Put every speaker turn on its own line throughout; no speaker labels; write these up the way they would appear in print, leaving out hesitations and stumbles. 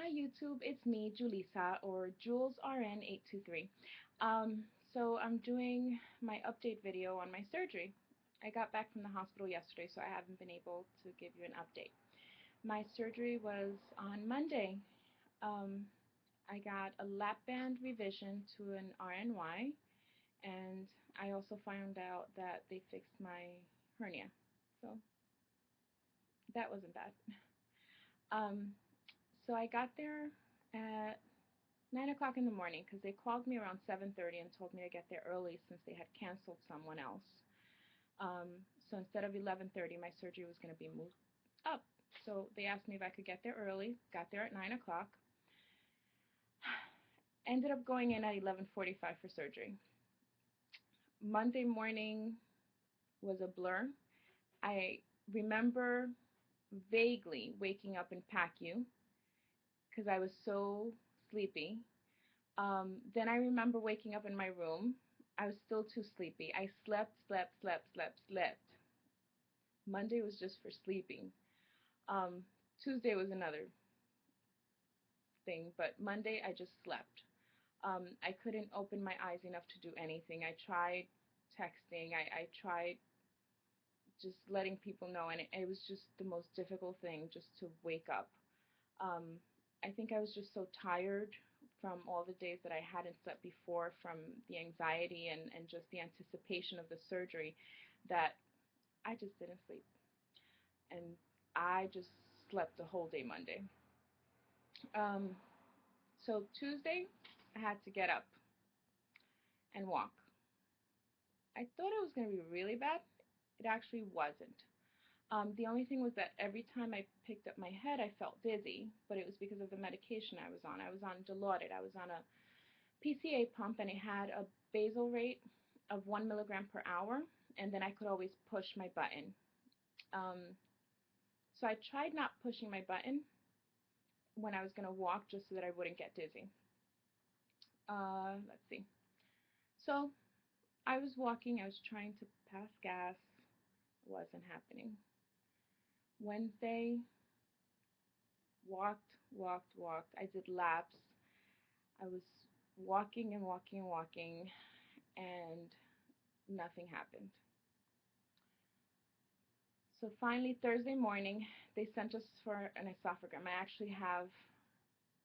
Hi YouTube, it's me, Julissa, or Jules RN823. So I'm doing my update video on my surgery. I got back from the hospital yesterday, so I haven't been able to give you an update. My surgery was on Monday. Um, I got a lap band revision to an RNY, and I also found out that they fixed my hernia. So that wasn't bad. Um, so I got there at 9 o'clock in the morning because they called me around 7:30 and told me to get there early since they had canceled someone else. So instead of 11:30, my surgery was going to be moved up. So they asked me if I could get there early. Got there at 9 o'clock. Ended up going in at 11:45 for surgery. Monday morning was a blur. I remember vaguely waking up in PACU because I was so sleepy. Then I remember waking up in my room. I was still too sleepy. I slept. Monday was just for sleeping. Tuesday was another thing, but Monday I just slept. I couldn't open my eyes enough to do anything. I tried texting. I tried just letting people know, and it was just the most difficult thing just to wake up. Um, I think I was just so tired from all the days that I hadn't slept before, from the anxiety and just the anticipation of the surgery, that I just didn't sleep. And I just slept the whole day Monday. Um, so Tuesday, I had to get up and walk. I thought it was going to be really bad. It actually wasn't. The only thing was that every time I picked up my head, I felt dizzy, but it was because of the medication I was on. I was on Dilaudid. I was on a PCA pump, and it had a basal rate of 1 milligram per hour, and then I could always push my button. Um, so I tried not pushing my button when I was going to walk just so that I wouldn't get dizzy. Let's see. So I was walking. I was trying to pass gas. It wasn't happening. Wednesday, walked. I did laps. I was walking and walking and walking, and nothing happened. So finally, Thursday morning, they sent us for an esophagram. I actually have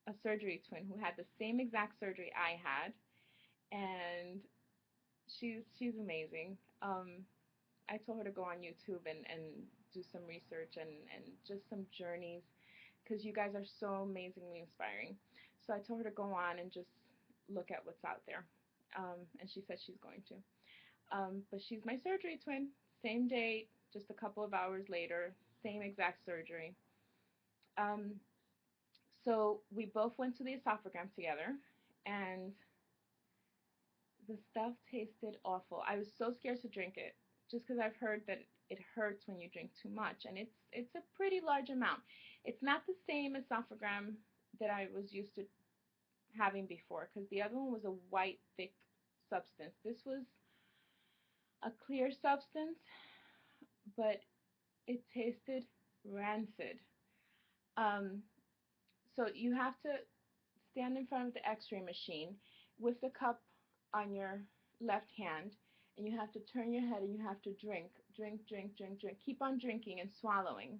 a surgery twin who had the same exact surgery I had, and she's amazing. I told her to go on YouTube and do some research and just some journeys because you guys are so amazingly inspiring. So I told her to go on and just look at what's out there. And she said she's going to. But she's my surgery twin. Same date, just a couple of hours later, same exact surgery. Um, so we both went to the esophagram together, and the stuff tasted awful. I was so scared to drink it, just because I've heard that it hurts when you drink too much, and it's a pretty large amount. It's not the same esophagram that I was used to having before, because the other one was a white, thick substance. This was a clear substance, but it tasted rancid. Um, so you have to stand in front of the x-ray machine with the cup on your left hand, and you have to turn your head and you have to drink. Keep on drinking and swallowing,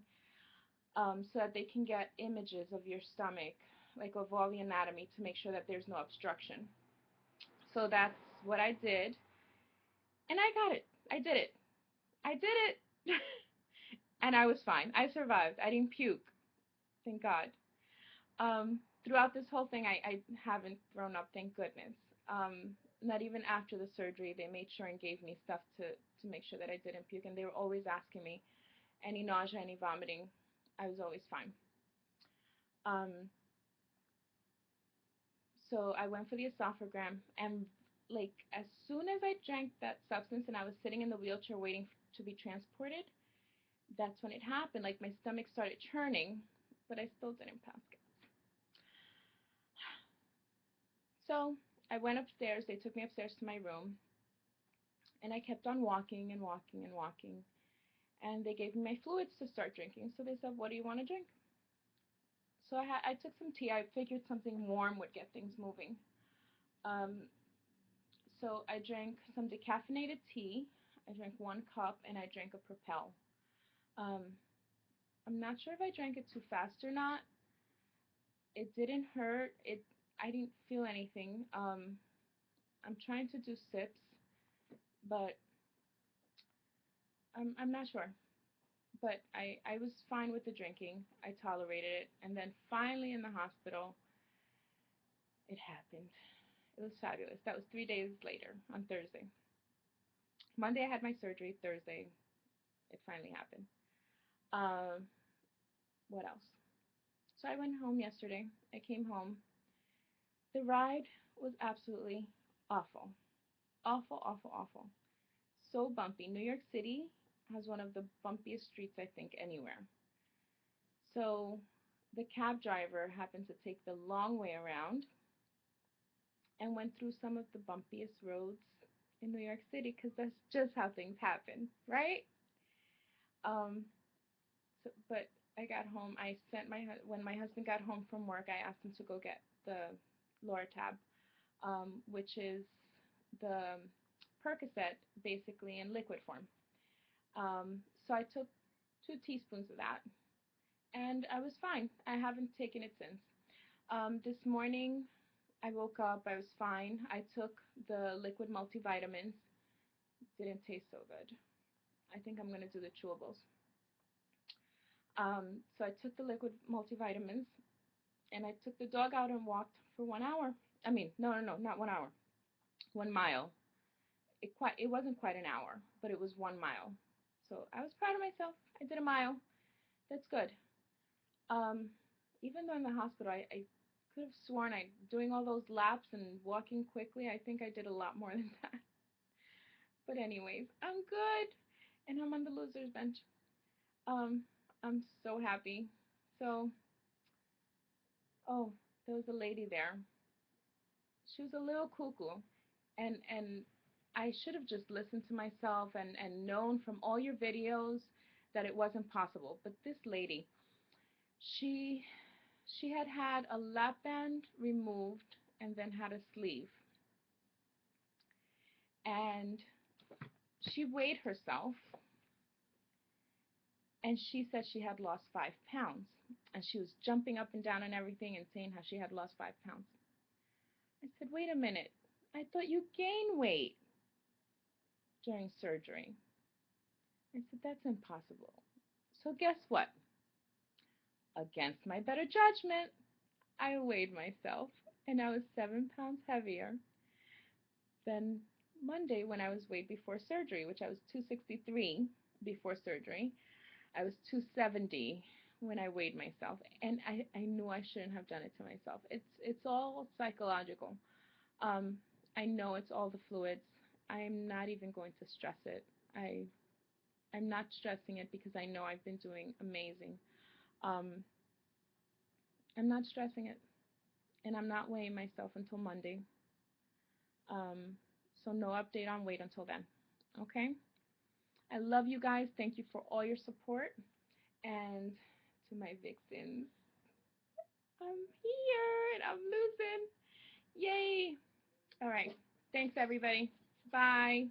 so that they can get images of your stomach, like of all the anatomy, to make sure that there's no obstruction. So that's what I did, and I got it. I did it. I did it. And I was fine. I survived. I didn't puke. Thank God. Throughout this whole thing, I haven't thrown up, thank goodness. Not even after the surgery, they made sure and gave me stuff to make sure that I didn't puke, and they were always asking me, any nausea, any vomiting. I was always fine. Um, so I went for the esophagram, and like as soon as I drank that substance and I was sitting in the wheelchair waiting to be transported, that's when it happened. Like my stomach started churning, but I still didn't pass gas. So I went upstairs. They took me upstairs to my room, and I kept on walking and walking and walking. And they gave me my fluids to start drinking. So they said, what do you want to drink? So I took some tea. I figured something warm would get things moving. Um, so I drank some decaffeinated tea. I drank 1 cup, and I drank a Propel. Um, I'm not sure if I drank it too fast or not. It didn't hurt. I didn't feel anything. I'm trying to do sips, but I'm not sure. But I was fine with the drinking. I tolerated it. And then finally in the hospital, it happened. It was fabulous. That was 3 days later on Thursday. Monday I had my surgery. Thursday it finally happened. Um, what else? So I went home yesterday. I came home. The ride was absolutely awful. Awful, awful, awful. So bumpy. New York City has one of the bumpiest streets, I think, anywhere. So the cab driver happened to take the long way around and went through some of the bumpiest roads in New York City because that's just how things happen, right? Um, but I got home. I sent when my husband got home from work, I asked him to go get the Loratab, which is the Percocet basically in liquid form. So I took 2 teaspoons of that, and I was fine. I haven't taken it since. This morning, I woke up. I was fine. I took the liquid multivitamins. Didn't taste so good. I think I'm gonna do the chewables. So I took the liquid multivitamins, and I took the dog out and walked for 1 hour. I mean, no, not 1 hour. 1 mile. It wasn't quite an hour, but it was 1 mile. So I was proud of myself. I did a mile. That's good. Um, Even though in the hospital, I could have sworn I doing all those laps and walking quickly. I think I did a lot more than that. But anyways, I'm good, and I'm on the losers bench. Um, I'm so happy. So, oh, there was a lady there. She was a little cuckoo, and I should have just listened to myself and known from all your videos that it wasn't possible. But this lady, she she had had a lap band removed and then had a sleeve, and she weighed herself, and she said she had lost 5 pounds, and she was jumping up and down and everything and saying how she had lost 5 pounds. I said, wait a minute, I thought you gained weight during surgery. I said, that's impossible. So guess what? Against my better judgment, I weighed myself, and I was 7 pounds heavier than Monday when I was weighed before surgery, which I was 263 before surgery. I was 270 when I weighed myself, and I knew I shouldn't have done it to myself. It's all psychological. Um, I know it's all the fluids. I'm not even going to stress it. I'm not stressing it because I know I've been doing amazing. Um, I'm not stressing it, and I'm not weighing myself until Monday. Um, so no update on weight until then. Okay? I love you guys. Thank you for all your support. And to my vixens, I'm here and I'm losing. Yay. All right. Thanks, everybody. Bye.